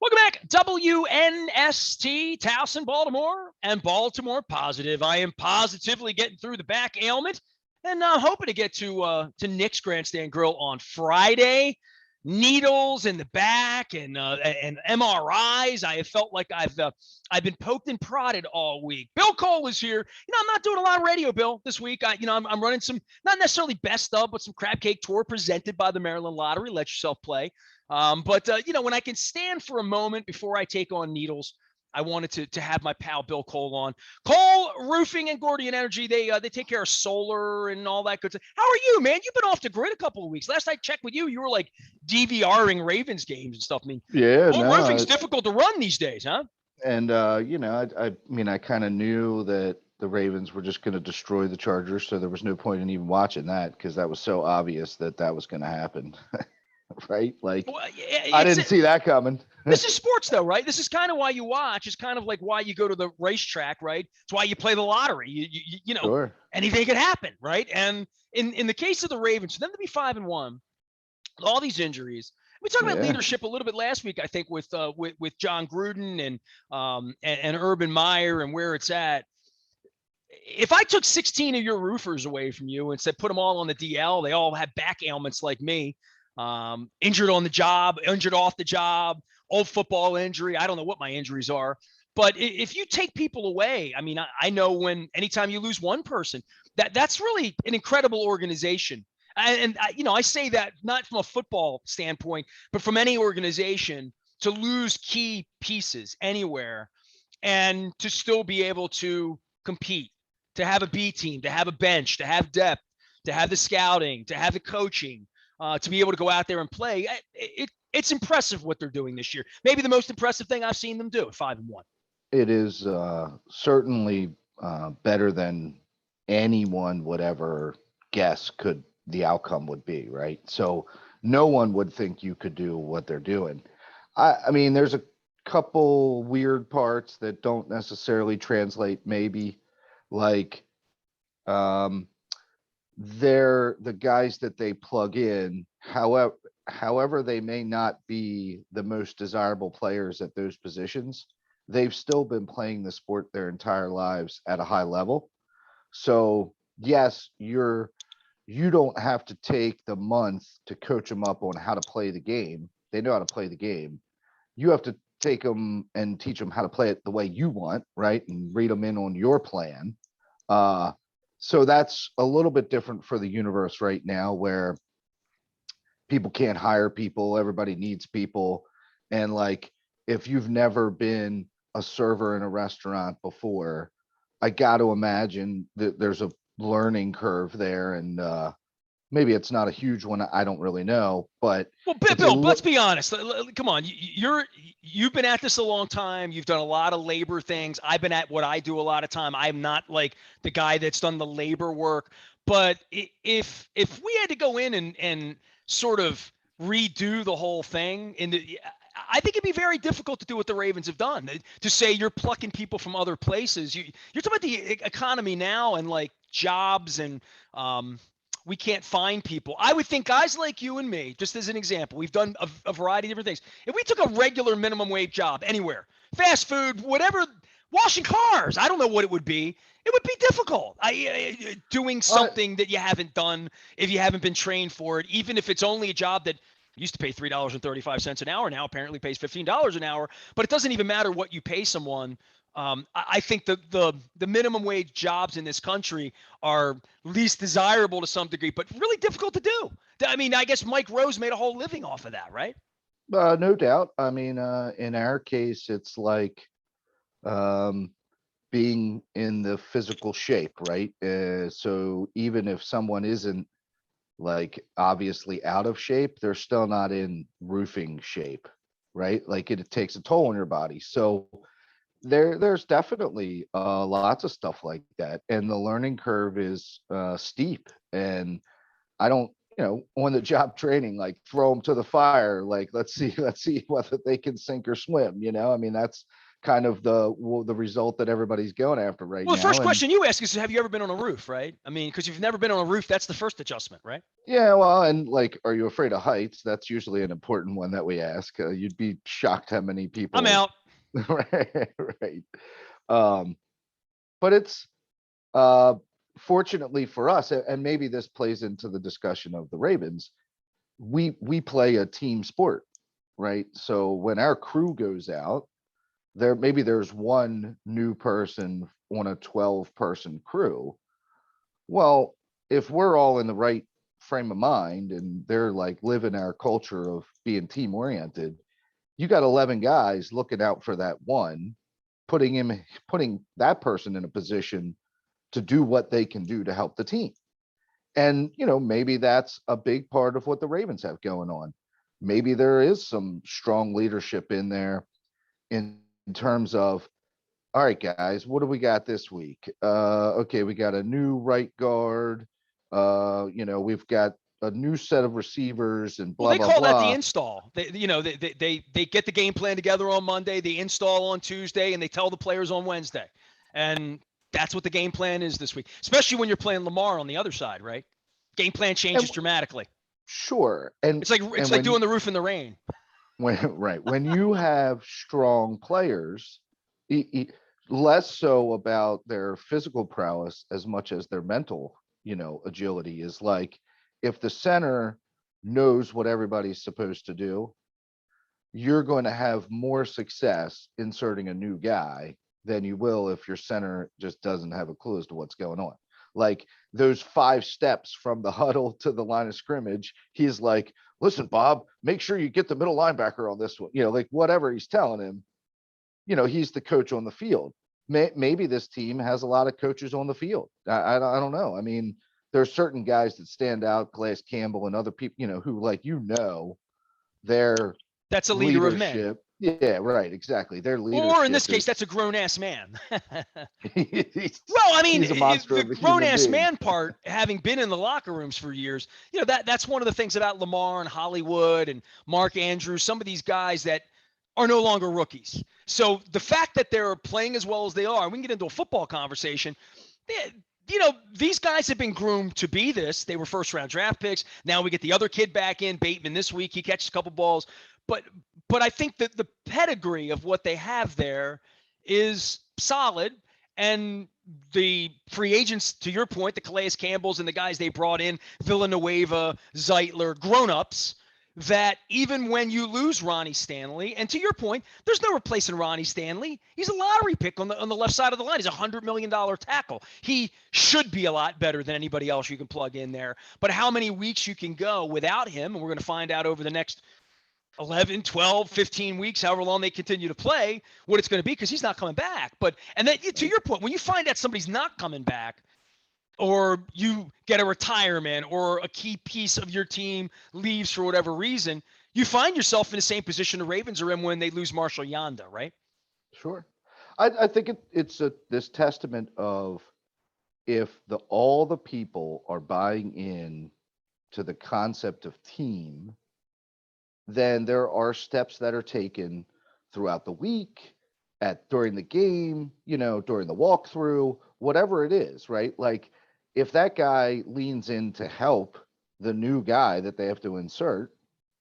Welcome back, WNST, Towson, Baltimore, and Baltimore Positive. I am positively getting through the back ailment, and hoping to get to Nick's Grandstand Grill on Friday. Needles in the back and MRIs. I have felt like I've been poked and prodded all week. Bill Cole is here. I'm not doing a lot of radio, Bill, this week. I'm running some, not necessarily best of, but some crab cake tour presented by the Maryland Lottery. Let yourself play. But when I can stand for a moment before I take on needles, I wanted to have my pal Bill Cole on. Cole Roofing and Gordian Energy, they take care of solar and all that good stuff. How are you, man? You've been off the grid a couple of weeks. Last I checked with you, you were like DVRing Ravens games and stuff. Roofing's difficult to run these days, huh? And I kind of knew that the Ravens were just going to destroy the Chargers, so there was no point in even watching that because that was so obvious that was going to happen. Right? Like, I didn't see that coming. This is sports, though, right? This is kind of why you watch. It's kind of like why you go to the racetrack, right? It's why you play the lottery. Sure. Anything could happen, right? And in the case of the Ravens, for them to be 5-1, all these injuries. We talked about leadership a little bit last week, I think, with John Gruden and Urban Meyer and where it's at. If I took 16 of your roofers away from you and said put them all on the DL, they all have back ailments like me. Injured on the job, injured off the job, old football injury. I don't know what my injuries are, but if you take people away, I know anytime you lose one person, that's really an incredible organization. And I say that not from a football standpoint, but from any organization to lose key pieces anywhere and to still be able to compete, to have a B team, to have a bench, to have depth, to have the scouting, to have the coaching. To be able to go out there and play, it's impressive what they're doing this year. Maybe the most impressive thing I've seen them do at 5-1. It is certainly better than anyone would ever guess the outcome would be, right? So no one would think you could do what they're doing. I mean, there's a couple weird parts that don't necessarily translate, maybe like they're the guys that they plug in. However, they may not be the most desirable players at those positions. They've still been playing the sport their entire lives at a high level. So yes, you don't have to take the month to coach them up on how to play the game. They know how to play the game. You have to take them and teach them how to play it the way you want, right? And read them in on your plan. So that's a little bit different for the universe right now where people can't hire people. Everybody needs people. And like, if you've never been a server in a restaurant before, I got to imagine that there's a learning curve there. And maybe it's not a huge one. I don't really know, but Bill, let's be honest. Come on, you've been at this a long time. You've done a lot of labor things. I've been at what I do a lot of time. I'm not like the guy that's done the labor work. But if we had to go in and sort of redo the whole thing, I think it'd be very difficult to do what the Ravens have done. To say you're plucking people from other places. You're talking about the economy now and like jobs and we can't find people. I would think guys like you and me, just as an example, we've done a variety of different things. If we took a regular minimum wage job anywhere, fast food, whatever, washing cars, I don't know what it would be. It would be difficult. Doing something that you haven't done if you haven't been trained for it, even if it's only a job that used to pay $3.35 an hour, now apparently pays $15 an hour. But it doesn't even matter what you pay someone. I think the minimum wage jobs in this country are least desirable to some degree, but really difficult to do. I mean, I guess Mike Rose made a whole living off of that, right? No doubt. I mean, in our case, it's like being in the physical shape, right? So even if someone isn't like obviously out of shape, they're still not in roofing shape, right? Like it takes a toll on your body. So there's definitely lots of stuff like that, and the learning curve is steep. And I don't, on the job training, like throw them to the fire, like let's see whether they can sink or swim. I mean, that's kind of the result that everybody's going after right Well, the now. first And question you ask is, have you ever been on a roof, right? I mean, because if you've never been on a roof, that's the first adjustment, right? yeah, well, and like, are you afraid of heights? That's usually an important one that we ask. You'd be shocked how many I'm people, out. right, right. Um, but it's uh, fortunately for us, and maybe this plays into the discussion of the Ravens. We play a team sport, right? So when our crew goes out, maybe there's one new person on a 12-person crew. Well, if we're all in the right frame of mind and they're like living our culture of being team oriented, you got 11 guys looking out for that one, putting that person in a position to do what they can do to help the team. And, maybe that's a big part of what the Ravens have going on. Maybe there is some strong leadership in there in terms of, all right, guys, what do we got this week? Okay, we got a new right guard. We've got a new set of receivers and Well, blah they blah call that the blah. install. They get the game plan together on Monday, they install on Tuesday, and they tell the players on Wednesday. And that's what the game plan is this week, especially when you're playing Lamar on the other side, right? Game plan changes And dramatically. sure, and It's and like when you doing the roof in the rain. when right when you have strong players, less so about their physical prowess as much as their mental, agility is like, if the center knows what everybody's supposed to do, you're going to have more success inserting a new guy than you will if your center just doesn't have a clue as to what's going on. Like those 5 steps from the huddle to the line of scrimmage, he's like, listen, Bob, make sure you get the middle linebacker on this one. Like whatever he's telling him, he's the coach on the field. Maybe this team has a lot of coaches on the field. I don't know. I mean, there's certain guys that stand out, Glass Campbell and other people, who like, their That's a leader of men. leadership. Yeah, right. Exactly. Their Or in leadership this case, is that's a grown ass man. he's, Well, I mean, he's a monster the of a grown human ass being. man part, having been in the locker rooms for years, that's one of the things about Lamar and Hollywood and Mark Andrews, some of these guys that are no longer rookies. So the fact that they're playing as well as they are, we can get into a football conversation. These guys have been groomed to be this. They were first round draft picks. Now we get the other kid back in, Bateman, this week. He catches a couple balls. But I think that the pedigree of what they have there is solid. And the free agents, to your point, the Calais Campbells and the guys they brought in, Villanueva, Zeitler, grown-ups, that even when you lose Ronnie Stanley, and to your point, there's no replacing Ronnie Stanley. He's a lottery pick on the left side of the line. He's a $100 million tackle. He should be a lot better than anybody else you can plug in there. But how many weeks you can go without him, and we're going to find out over the next 11, 12, 15 weeks, however long they continue to play, what it's going to be, because he's not coming back. And then to your point, when you find out somebody's not coming back, or you get a retirement, or a key piece of your team leaves for whatever reason, you find yourself in the same position the Ravens are in when they lose Marshall Yanda, right? Sure. I think it's this testament of, if all the people are buying in to the concept of team, then there are steps that are taken throughout the week, during the game, during the walkthrough, whatever it is, right? Like, if that guy leans in to help the new guy that they have to insert,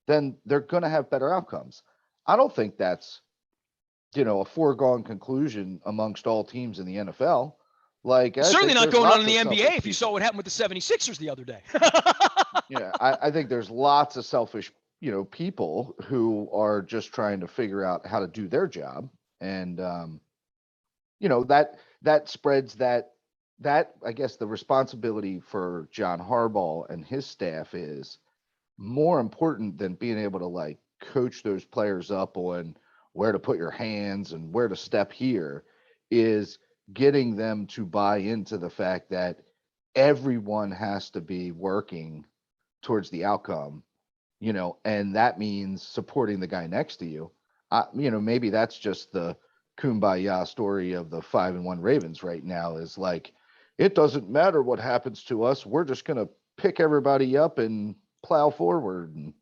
then they're going to have better outcomes. I don't think that's, a foregone conclusion amongst all teams in the NFL. Like, It's I certainly think not there's going on in lots the of NBA selfish if you saw people. what happened with the 76ers the other day. Yeah, I think there's lots of selfish, people who are just trying to figure out how to do their job. And that spreads that I guess the responsibility for John Harbaugh and his staff is more important than being able to like coach those players up on where to put your hands and where to step here, is getting them to buy into the fact that everyone has to be working towards the outcome, and that means supporting the guy next to you. Maybe that's just the kumbaya story of the 5-1 Ravens right now, is like, it doesn't matter what happens to us. We're just going to pick everybody up and plow forward. And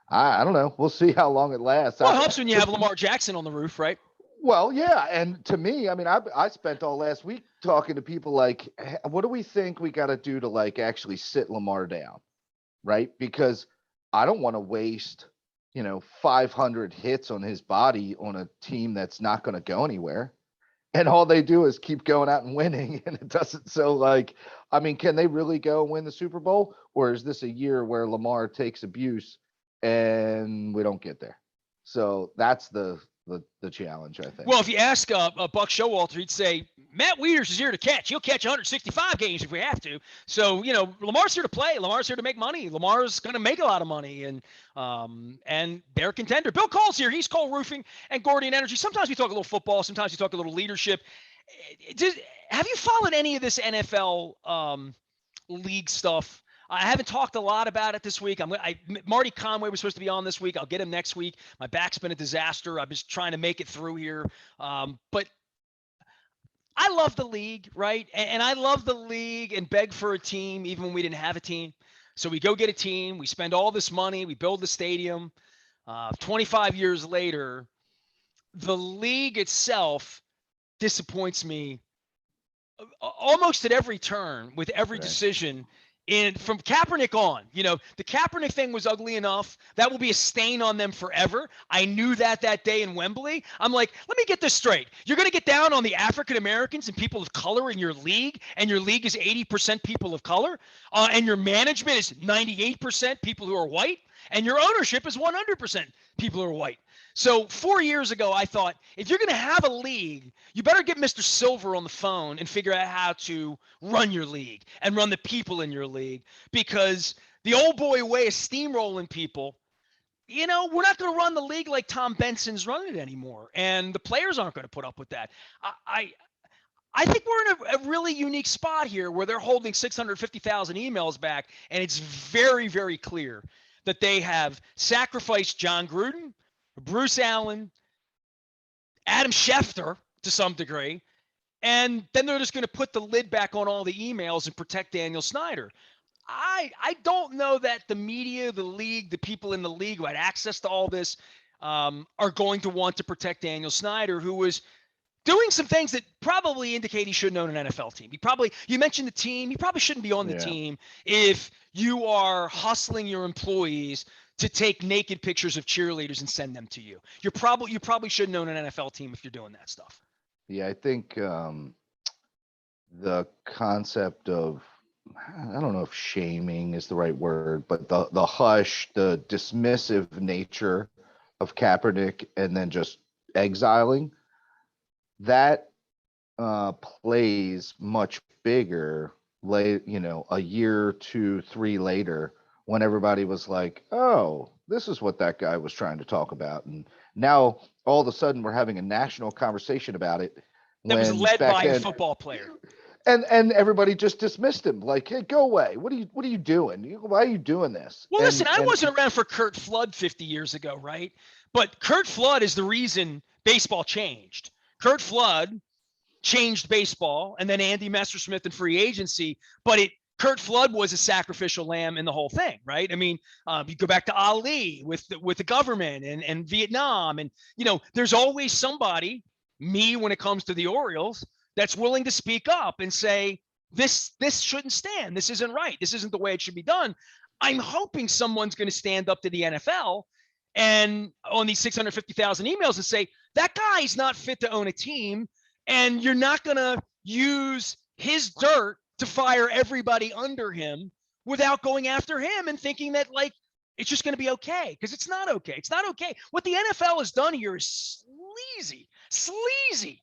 I don't know. We'll see how long it lasts. Well, it helps when you have Lamar Jackson on the roof, right? Well, yeah, and to me, I mean, I spent all last week talking to people like, what do we think we got to do to like actually sit Lamar down, right? Because I don't want to waste, 500 hits on his body on a team that's not going to go anywhere. And all they do is keep going out and winning, and it doesn't. So, like, I mean, can they really go and win the Super Bowl, or is this a year where Lamar takes abuse and we don't get there? So that's the challenge, I think. Well, if you ask Buck Showalter, he'd say Matt Wieters is here to catch. He'll catch 165 games if we have to. So Lamar's here to play. Lamar's here to make money. Lamar's going to make a lot of money, and they're a contender. Bill Cole's here. He's Cole Roofing and Gordian Energy. Sometimes we talk a little football. Sometimes we talk a little leadership. Have you followed any of this NFL league stuff? I haven't talked a lot about it this week. Marty Conway was supposed to be on this week. I'll get him next week. My back's been a disaster. I'm just trying to make it through here. But I love the league, right? And I love the league and beg for a team even when we didn't have a team. So we go get a team. We spend all this money. We build the stadium. 25 years later, the league itself disappoints me almost at every turn with every decision. And from Kaepernick on, the Kaepernick thing was ugly enough. That will be a stain on them forever. I knew that day in Wembley. I'm like, let me get this straight. You're going to get down on the African Americans and people of color in your league, and your league is 80% people of color, and your management is 98% people who are white, and your ownership is 100% people who are white. So 4 years ago, I thought, if you're going to have a league, you better get Mr. Silver on the phone and figure out how to run your league and run the people in your league, because the old boy way of steamrolling people, we're not going to run the league like Tom Benson's running it anymore. And the players aren't going to put up with that. I think we're in a really unique spot here where they're holding 650,000 emails back, and it's very, very clear that they have sacrificed John Gruden, Bruce Allen, Adam Schefter to some degree, and then they're just going to put the lid back on all the emails and protect Daniel Snyder. I don't know that the media, the league, the people in the league who had access to all this are going to want to protect Daniel Snyder, who was doing some things that probably indicate he shouldn't own an NFL team. You mentioned the team. He probably shouldn't be on the team if you are hustling your employees to take naked pictures of cheerleaders and send them to you. You probably shouldn't own an NFL team if you're doing that stuff. Yeah, I think the concept of, I don't know if shaming is the right word, but the hush, the dismissive nature of Kaepernick and then just exiling, that plays much bigger a year, 2, 3 later, when everybody was like, oh, this is what that guy was trying to talk about. And now all of a sudden we're having a national conversation about it. That was led by a football player. And everybody just dismissed him, like, hey, go away. What are you doing? Why are you doing this? Well, listen, I wasn't around for Curt Flood 50 years ago, right? But Curt Flood is the reason baseball changed. Curt Flood changed baseball, and then Andy Messersmith in free agency, but Curt Flood was a sacrificial lamb in the whole thing, right? I mean, you go back to Ali with the government and Vietnam, and there's always somebody, me when it comes to the Orioles, that's willing to speak up and say, this shouldn't stand. This isn't right. This isn't the way it should be done. I'm hoping someone's going to stand up to the NFL and on these 650,000 emails and say, that guy's not fit to own a team, and you're not going to use his dirt to fire everybody under him without going after him and thinking that, like, it's just going to be okay, because it's not okay. It's not okay. What the NFL has done here is sleazy.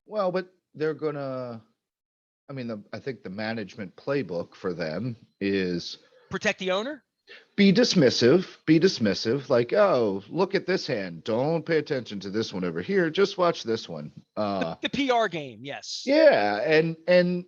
Well, but they're going to, I think the management playbook for them is protect the owner. Be dismissive, like, oh, look at this hand. Don't pay attention to this one over here. Just watch this one. The PR game, yes. Yeah, and in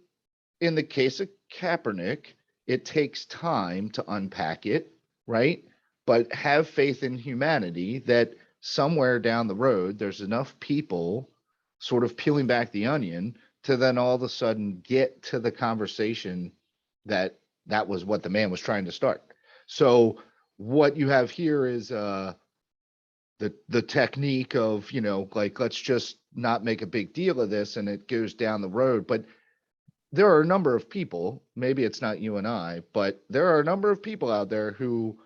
the case of Kaepernick, it takes time to unpack it, right? But have faith in humanity that somewhere down the road, there's enough people sort of peeling back the onion to then all of a sudden get to the conversation that was what the man was trying to start. So what you have here is the technique of, like, let's just not make a big deal of this and it goes down the road. But there are a number of people, maybe it's not you and I, but there are a number of people out there who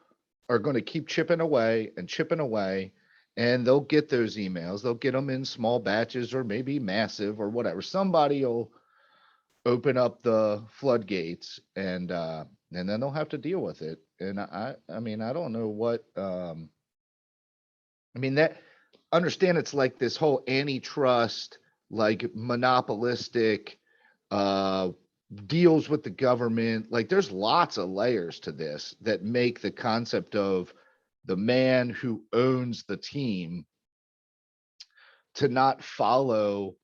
are going to keep chipping away, and they'll get those emails. They'll get them in small batches or maybe massive or whatever. Somebody will open up the floodgates, and then they'll have to deal with it. And I mean, I don't know what, I mean, that, understand, it's like this whole antitrust, like monopolistic, uh, deals with the government. Like, there's lots of layers to this that make the concept of the man who owns the team to not follow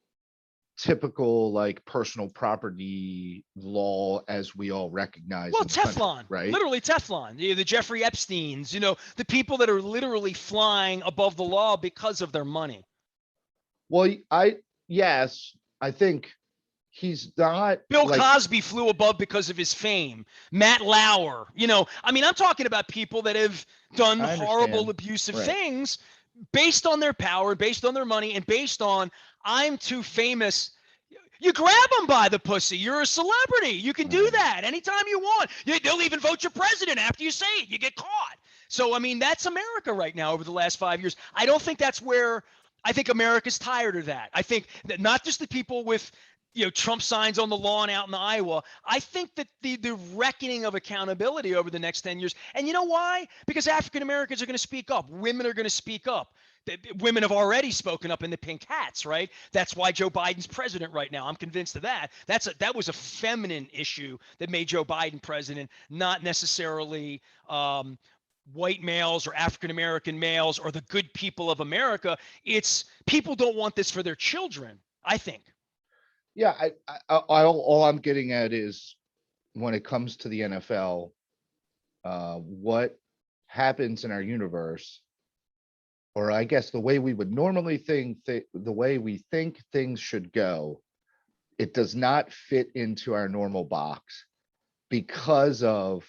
typical, like, personal property law as we all recognize Well, in the country, Teflon, right? literally Teflon. The Jeffrey Epsteins, the people that are literally flying above the law because of their money. Well, yes, I think he's not Bill like, Cosby flew above because of his fame. Matt Lauer, I mean, I'm talking about people that have done I horrible, understand, abusive right? things based on their power, based on their money, and based on I'm too famous. You grab them by the pussy. You're a celebrity. You can do Right. that anytime you want. They'll even vote your president after you say it. You get caught. So, I mean, that's America right now over the last 5 years. I don't think that's where I think America's tired of that. I think that not just the people with Trump signs on the lawn out in Iowa. I think that the reckoning of accountability over the next 10 years. And you know why? Because African Americans are going to speak up. Women are going to speak up. Women have already spoken up in the pink hats, right? That's why Joe Biden's president right now. I'm convinced of that. That was a feminine issue that made Joe Biden president, not necessarily white males or African American males or the good people of America. It's people don't want this for their children, I think. Yeah, all I'm getting at is, when it comes to the NFL, what happens in our universe, or I guess the way we would normally the way we think things should go, it does not fit into our normal box because of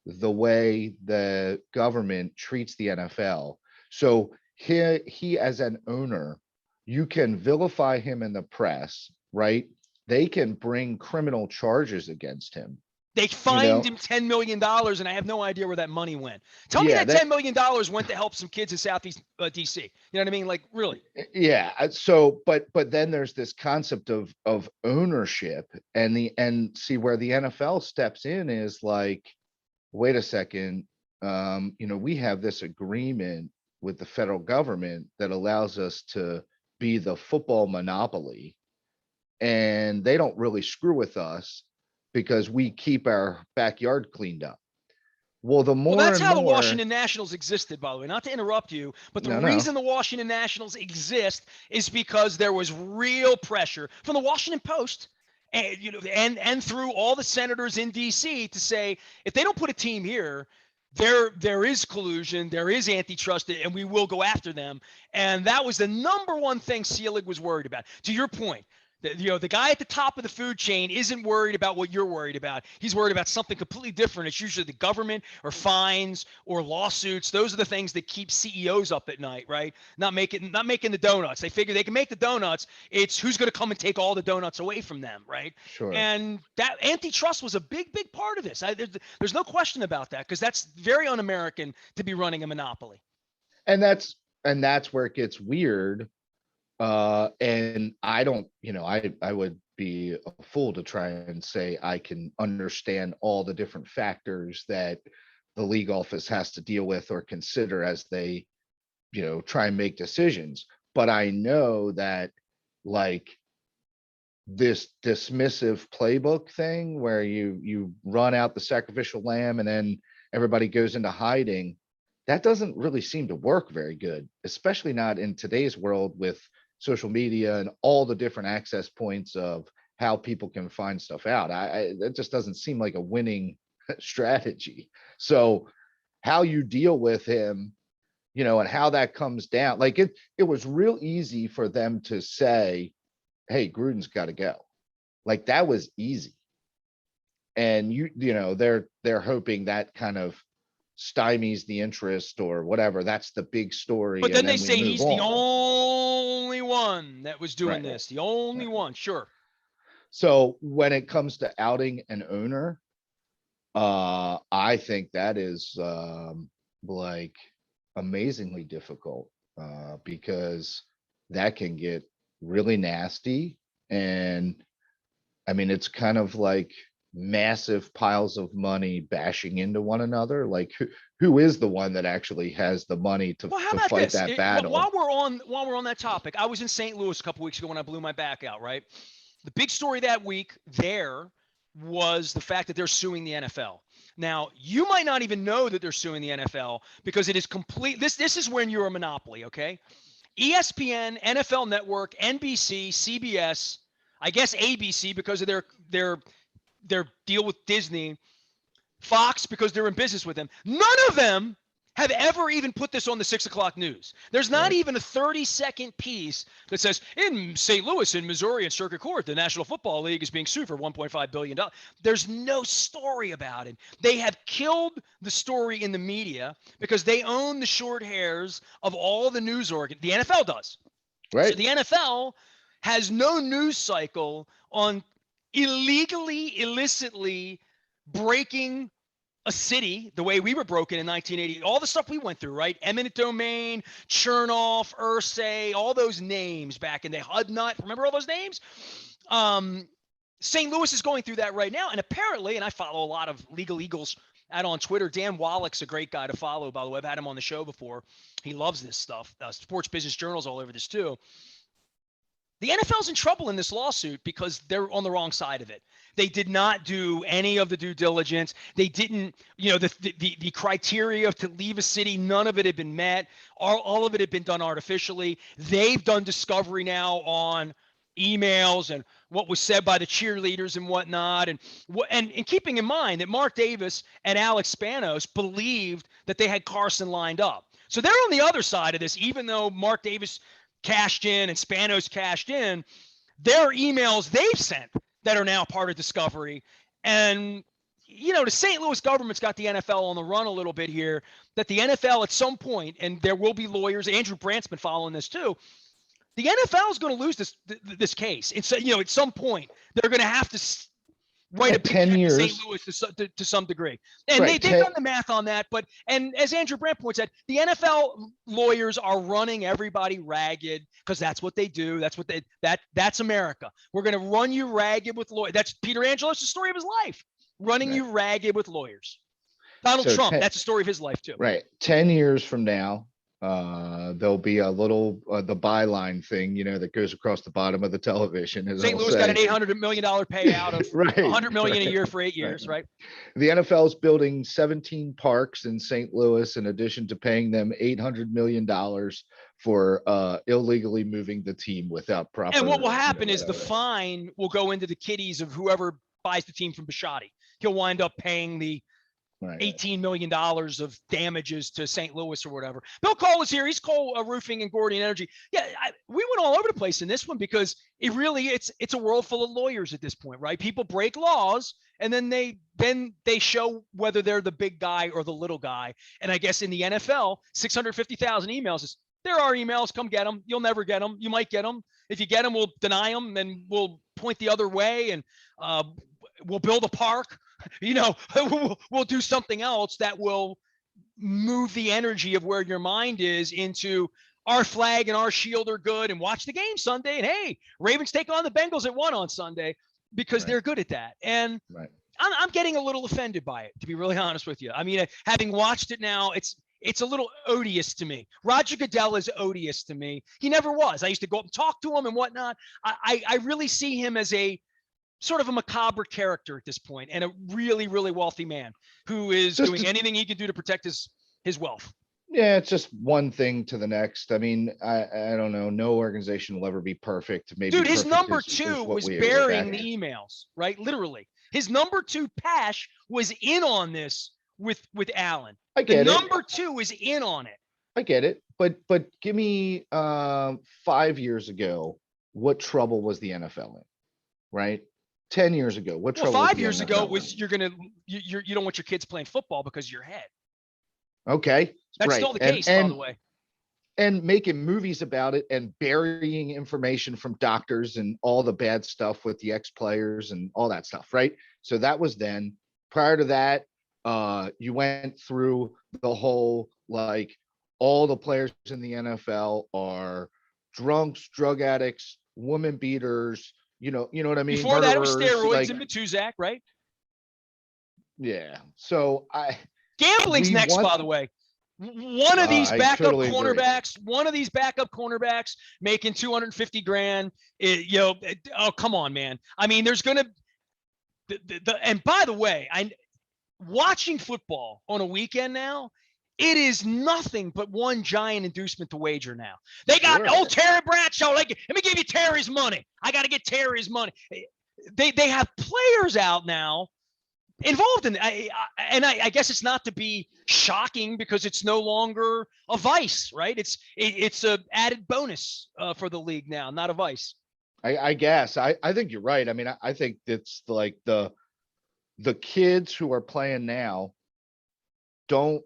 the way the government treats the NFL. So he as an owner, you can vilify him in the press, right? They can bring criminal charges against him, They you fined know? him $10 million, and I have no idea where that money went. Tell me Yeah, that that $10 million went to help some kids in Southeast DC. You know what I mean? Like, really? yeah. So, but then there's this concept of ownership, and see where the NFL steps in is like, wait a second, we have this agreement with the federal government that allows us to be the football monopoly, and they don't really screw with us because we keep our backyard cleaned up. Well, the Well, more that's and how the more, Washington Nationals existed, by the way. Not to interrupt you, but the no, reason the Washington Nationals exist is because there was real pressure from the Washington Post and and through all the senators in DC to say, if they don't put a team here, there is collusion, there is antitrust, and we will go after them. And that was the number one thing Selig was worried about. To your point, the guy at the top of the food chain isn't worried about what you're worried about. He's worried about something completely different. It's usually the government or fines or lawsuits. Those are the things that keep CEOs up at night, right? Not making the donuts. They figure they can make the donuts. It's who's going to come and take all the donuts away from them, right? sure. And that antitrust was a big, big part of this. There's no question about that, because that's very un-American to be running a monopoly. And that's where it gets weird. And I don't, I would be a fool to try and say I can understand all the different factors that the league office has to deal with or consider as they, try and make decisions. But I know that, like, this dismissive playbook thing where you run out the sacrificial lamb and then everybody goes into hiding, that doesn't really seem to work very good, especially not in today's world with social media and all the different access points of how people can find stuff out. That just doesn't seem like a winning strategy. So how you deal with him, and how that comes down, like, it was real easy for them to say, hey, Gruden's got to go. Like, that was easy. And they're hoping that kind of stymies the interest or whatever. That's the big story. But And then they then we say move he's the on. only one that was doing Right. this. The only Right. one. Sure. So when it comes to outing an owner, I think that is like amazingly difficult because that can get really nasty. And I mean, it's kind of like massive piles of money bashing into one another. Like who is the one that actually has the money Well, how to about fight this? that battle? While we're on that topic, I was in St. Louis a couple weeks ago when I blew my back out. Right. The big story that week there was the fact that they're suing the NFL. Now, you might not even know that they're suing the NFL because it is complete. This is when you're a monopoly. Okay. ESPN, NFL Network, NBC, CBS, I guess ABC because of their deal with Disney, Fox because they're in business with them. None of them have ever even put this on the 6 o'clock news. There's not Right. even a 30-second piece that says in St. Louis, in Missouri, and Circuit Court, the National Football League is being sued for $1.5 billion. There's no story about it. They have killed the story in the media because they own the short hairs of all the news organs. The NFL does. So Right. the NFL has no news cycle on illicitly breaking a city the way we were broken in 1980. All the stuff we went through, right? Eminent domain, Chernoff, Ursay, all those names back in the Hudnut. Remember all those names? St. Louis is going through that right now. And apparently, and I follow a lot of legal eagles out on Twitter. Dan Wallach's a great guy to follow, by the way. I've had him on the show before. He loves this stuff. Sports Business Journal's all over this too. The NFL's in trouble in this lawsuit because they're on the wrong side of it. They did not do any of the due diligence. They didn't, the criteria to leave a city, none of it had been met. All of it had been done artificially. They've done discovery now on emails and what was said by the cheerleaders and whatnot. And keeping in mind that Mark Davis and Alex Spanos believed that they had Carson lined up. So they're on the other side of this, even though Mark Davis cashed in and Spanos cashed in, there are emails they've sent that are now part of discovery. And, the St. Louis government's got the NFL on the run a little bit here, that the NFL at some point, and there will be lawyers, Andrew Brandt's been following this too, the NFL is going to lose this case. And so, at some point, they're going to have to write a big 10 check to St. years. Louis to some degree. And Right. they've done the math on that. And as Andrew Brandt points out, the NFL lawyers are running everybody ragged because that's what they do. That's America. We're going to run you ragged with lawyers. That's Peter Angelos, the story of his life, running you ragged with lawyers. Donald Trump, that's the story of his life too. Right. 10 years from now, there'll be a little the byline thing, that goes across the bottom of the television. St. Louis got an $800 million payout of right, $100 million a year for 8 years, right? The NFL is building 17 parks in St. Louis in addition to paying them $800 million for illegally moving the team without proper. And what will happen is the fine will go into the kiddies of whoever buys the team from Bisciotti. He'll wind up paying the $18 million of damages to St. Louis or whatever. Bill Cole is here. He's Cole Roofing and Gordian Energy. Yeah, we went all over the place in this one because it's a world full of lawyers at this point, right? People break laws and then they show whether they're the big guy or the little guy. And I guess in the NFL, 650,000 emails is there are emails. Come get them. You'll never get them. You might get them. If you get them, we'll deny them and we'll point the other way and we'll build a park. We'll do something else that will move the energy of where your mind is into our flag and our shield are good and watch the game Sunday. And hey, Ravens take on the Bengals at 1 on Sunday because they're good at that. And I'm getting a little offended by it, to be really honest with you. I mean, having watched it now, it's a little odious to me. Roger Goodell is odious to me. He never was. I used to go up and talk to him and whatnot. I really see him as a sort of a macabre character at this point and a really, really wealthy man who is doing anything he can do to protect his wealth. Yeah, it's just one thing to the next. I mean, I don't know. No organization will ever be perfect. Maybe dude, his number two was burying the emails, right? Literally. His number two, Pash, was in on this with Allen. I get it. Number two is in on it. I get it. But give me 5 years ago, what trouble was the NFL in? Right? 10 years ago, what trouble? 5 years ago was you don't want your kids playing football because of your head. Okay. That's Right. still the case, by the way. And making movies about it and burying information from doctors and all the bad stuff with the ex-players and all that stuff, right? So that was then. Prior to that, you went through the whole, like, all the players in the NFL are drunks, drug addicts, woman beaters, you know what I mean? Before that, it was Murderers, steroids like, and Matuzak, right? yeah. So Gambling's we next, by want, the way. One of these I backup totally agree. cornerbacks making 250 grand. Oh, come on, man. I mean, there's going to, and by the way, watching football on a weekend now, it is nothing but one giant inducement to wager now. They got old Terry Bradshaw. Like, let me give you Terry's money. I got to get Terry's money. They have players out now involved in. I guess it's not to be shocking because it's no longer a vice, right? It's a added bonus for the league now, not a vice. I guess I think you're right. I mean, I think it's like the kids who are playing now don't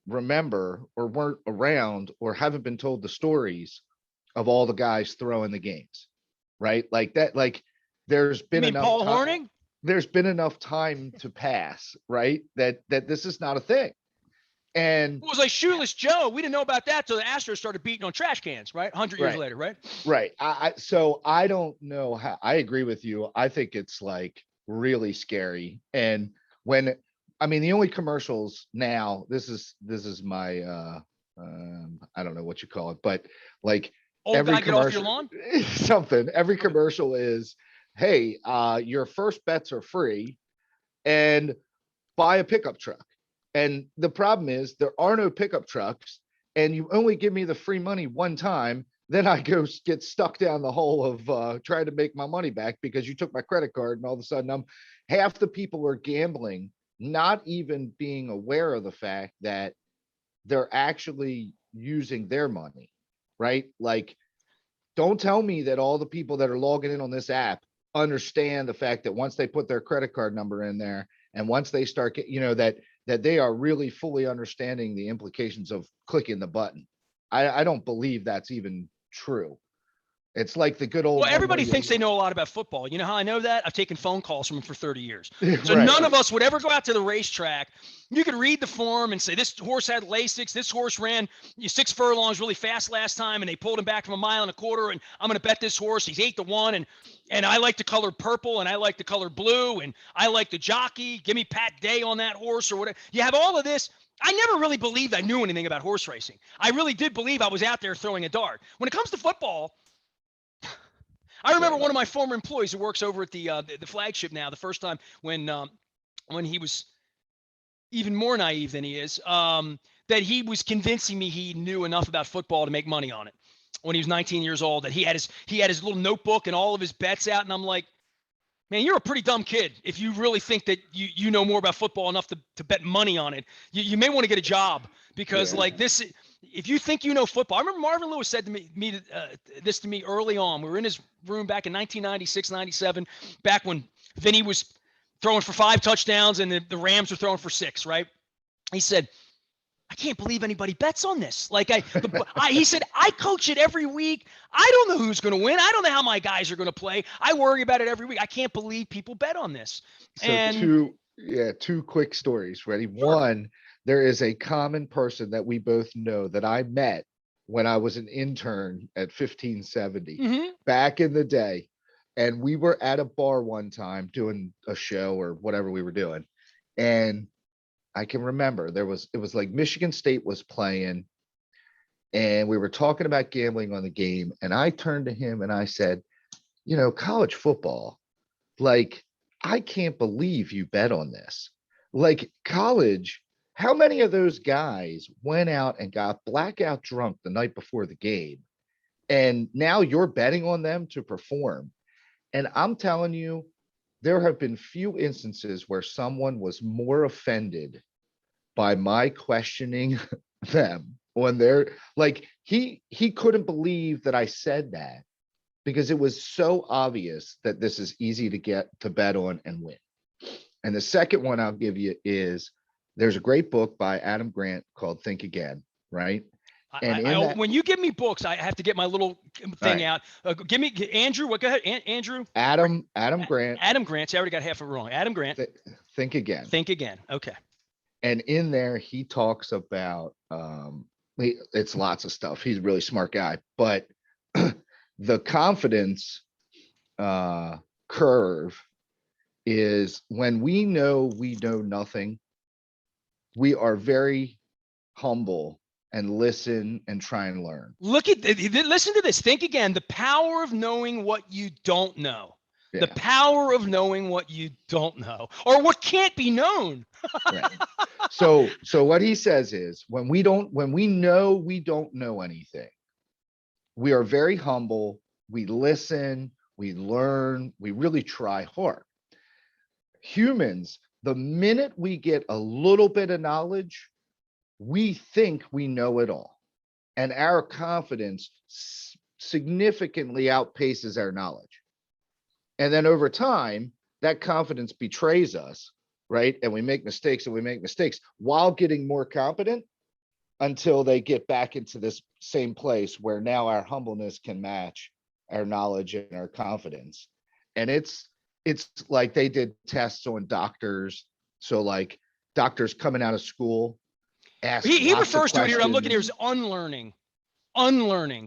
remember or weren't around or haven't been told the stories of all the guys throwing the games, right? Like that, like there's You been mean enough Paul time. Hornung? There's been enough time to pass, right? That this is not a thing. And It was like Shoeless Joe. We didn't know about that till the Astros started beating on trash cans, right? 100 years later, right? Right. So I don't know how. I agree with you. I think it's like really scary. And when, I mean, the only commercials now, this is my I don't know what you call it, but like Old every guy, get off your commercial, lawn. something, every commercial is, hey, your first bets are free and buy a pickup truck. And the problem is there are no pickup trucks and you only give me the free money one time. Then I go get stuck down the hole of trying to make my money back because you took my credit card, and all of a sudden half the people are gambling, not even being aware of the fact that they're actually using their money, right? Like, don't tell me that all the people that are logging in on this app understand the fact that once they put their credit card number in there and once they start that they are really fully understanding the implications of clicking the button. I don't believe that's even true. It's like the good old Well, one where everybody you, thinks they know a lot about football. You know how I know that? I've taken phone calls from them for 30 years. So right, none of us would ever go out to the racetrack. You could read the form and say, this horse had Lasix. This horse ran 6 furlongs really fast last time, and they pulled him back from 1.25 miles, and I'm going to bet this horse. He's 8-1, and I like the color purple, and I like the color blue, and I like the jockey. Give me Pat Day on that horse or whatever. You have all of this. I never really believed I knew anything about horse racing. I really did believe I was out there throwing a dart. When it comes to football, I remember one of my former employees who works over at the flagship now, the first time when he was even more naive than he is, that he was convincing me he knew enough about football to make money on it when he was 19 years old, that he had his little notebook and all of his bets out. And I'm like, man, you're a pretty dumb kid if you really think that you know more about football enough to bet money on it. You may want to get a job because like this, if you think you know football. I remember Marvin Lewis said to me this to me early on. We were in his room back in 1996, 97, back when Vinny was throwing for 5 touchdowns and the Rams were throwing for 6, right? He said, I can't believe anybody bets on this. Like he said, I coach it every week. I don't know who's going to win. I don't know how my guys are going to play. I worry about it every week. I can't believe people bet on this. So two quick stories. Ready? Sure. One, there is a common person that we both know that I met when I was an intern at 1570 back in the day. And we were at a bar one time doing a show or whatever we were doing. And I can remember it was like Michigan State was playing and we were talking about gambling on the game. And I turned to him and I said, college football, like, I can't believe you bet on this. Like, college, how many of those guys went out and got blackout drunk the night before the game? And now you're betting on them to perform. And I'm telling you, there have been few instances where someone was more offended by my questioning them when they're like, he couldn't believe that I said that because it was so obvious that this is easy to get to bet on and win. And the second one I'll give you is there's a great book by Adam Grant called Think Again, right? And in that, when you give me books, I have to get my little thing out. Give me Andrew. What? Go ahead, Andrew. Adam Grant. Adam Grant. See, I already got half of it wrong. Adam Grant. Think Again. Think Again. Okay. And in there, he talks about it's lots of stuff. He's a really smart guy, but the confidence curve is when we know nothing, we are very humble and listen and try and learn. Listen to this. Think again. The power of knowing what you don't know. Yeah. The power of knowing what you don't know, or what can't be known. Right. So what he says is when we know we don't know anything, we are very humble. We listen, we learn, we really try hard. Humans, the minute we get a little bit of knowledge, we think we know it all. And our confidence significantly outpaces our knowledge. And then over time, that confidence betrays us, right? And we make mistakes while getting more competent until they get back into this same place where now our humbleness can match our knowledge and our confidence. And it's like they did tests on doctors. So like doctors coming out of school, he refers to it here. I'm looking here as unlearning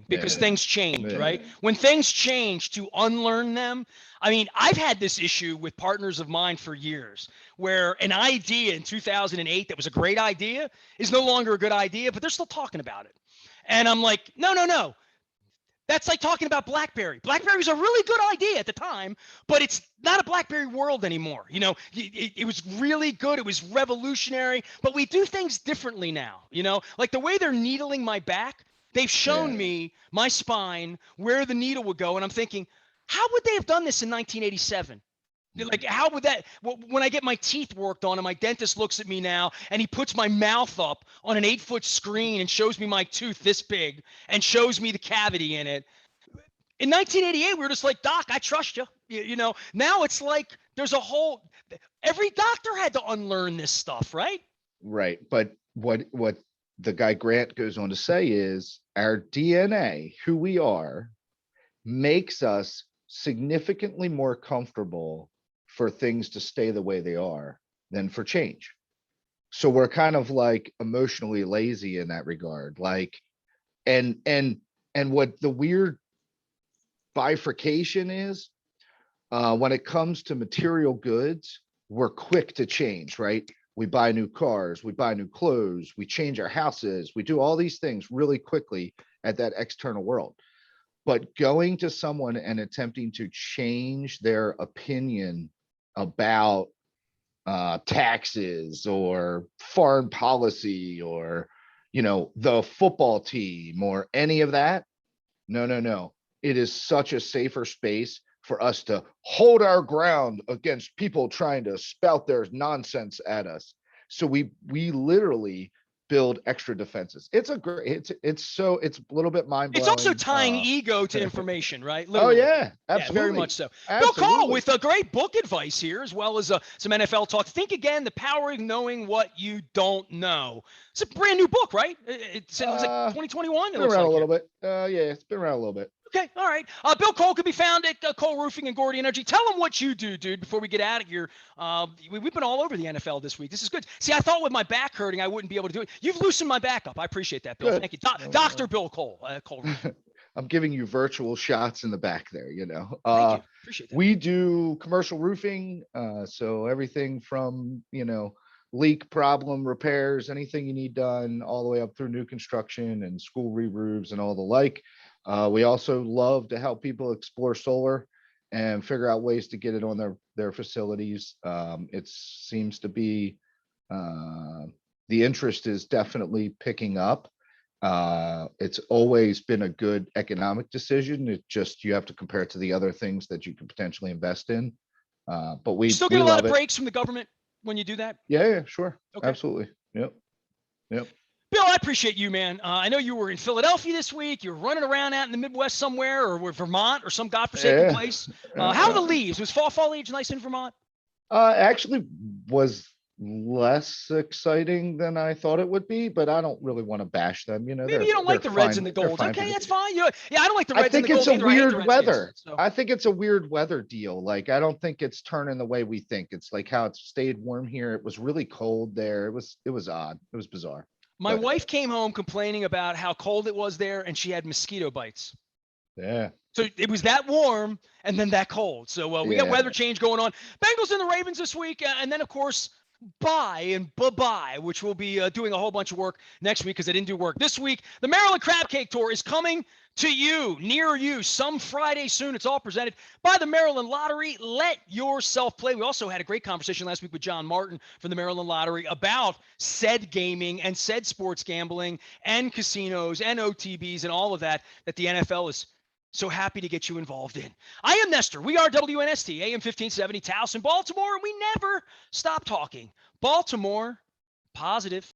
because things change, right? When things change, to unlearn them. I mean, I've had this issue with partners of mine for years where an idea in 2008 that was a great idea is no longer a good idea, but they're still talking about it. And I'm like, no. That's like talking about BlackBerry. BlackBerry's a really good idea at the time, but it's not a BlackBerry world anymore. You know, it was really good. It was revolutionary, but we do things differently now. You know, like the way they're needling my back, they've shown me my spine, where the needle would go. And I'm thinking, how would they have done this in 1987? Like, how would that, when I get my teeth worked on and my dentist looks at me now and he puts my mouth up on an 8-foot screen and shows me my tooth this big and shows me the cavity in it. In 1988, we were just like, Doc, I trust you. You know, now it's like there's every doctor had to unlearn this stuff, right? Right. But what the guy Grant goes on to say is our DNA, who we are, makes us significantly more comfortable for things to stay the way they are than for change. So we're kind of like emotionally lazy in that regard. Like, and what the weird bifurcation is, when it comes to material goods, we're quick to change, right? We buy new cars, we buy new clothes, we change our houses, we do all these things really quickly at that external world. But going to someone and attempting to change their opinion about taxes or foreign policy or, you know, the football team or any of that, no. It is such a safer space for us to hold our ground against people trying to spout their nonsense at us. So we literally build extra defenses. It's a little bit mind blowing. It's also tying ego to information, right? Literally. Oh yeah, absolutely. Yeah, very much so. Absolutely. Bill Cole with a great book advice here, as well as some NFL talk. Think Again, the power of knowing what you don't know. It's a brand new book, right? It was like 2021. Been around a little bit. Yeah, it's been around a little bit. Okay, all right. Bill Cole can be found at Cole Roofing and Gordy Energy. Tell them what you do, dude, before we get out of here. We've been all over the NFL this week. This is good. See, I thought with my back hurting, I wouldn't be able to do it. You've loosened my back up. I appreciate that, Bill. Good. Thank you. Dr. Bill Cole. Cole Roofing. I'm giving you virtual shots in the back there, you know. Thank you. Appreciate that. We do commercial roofing. So everything from, you know, leak problem repairs, anything you need done, all the way up through new construction and school re-roofs and all the like. We also love to help people explore solar and figure out ways to get it on their facilities. It seems to be the interest is definitely picking up. It's always been a good economic decision. It just, you have to compare it to the other things that you could potentially invest in. But we still get a lot of breaks from the government when you do that. Yeah, sure. Okay. Absolutely. Yep. Bill, I appreciate you, man. I know you were in Philadelphia this week. You're running around out in the Midwest somewhere, or Vermont, or some godforsaken place. How are the leaves? Was fall leaves nice in Vermont? Actually was less exciting than I thought it would be, but I don't really want to bash them. You know, Maybe you don't they're like the Reds and fine. the They're Golds. fine for Okay, me. that's fine. Yeah, I don't like the I Reds and the think it's Golds a either. I hate the weird Redskins. weather. So I think it's a weird weather deal. Like, I don't think it's turning the way we think. It's like how it stayed warm here. It was really cold there. It was odd. It was bizarre. my But wife came home complaining about how cold it was there, and she had mosquito bites. yeah, So it was that warm and then that cold. So we got yeah. weather change going on. Bengals and the Ravens this week, and then of course bye and bye-bye, which we'll be doing a whole bunch of work next week because I didn't do work this week. The Maryland Crab Cake Tour is coming to you, near you, some Friday soon. It's all presented by the Maryland Lottery. Let yourself play. We also had a great conversation last week with John Martin from the Maryland Lottery about said gaming and said sports gambling and casinos and OTBs and all of that the NFL is so happy to get you involved in. I am Nestor. We are WNST, AM 1570, Towson, Baltimore, and we never stop talking. Baltimore, positive.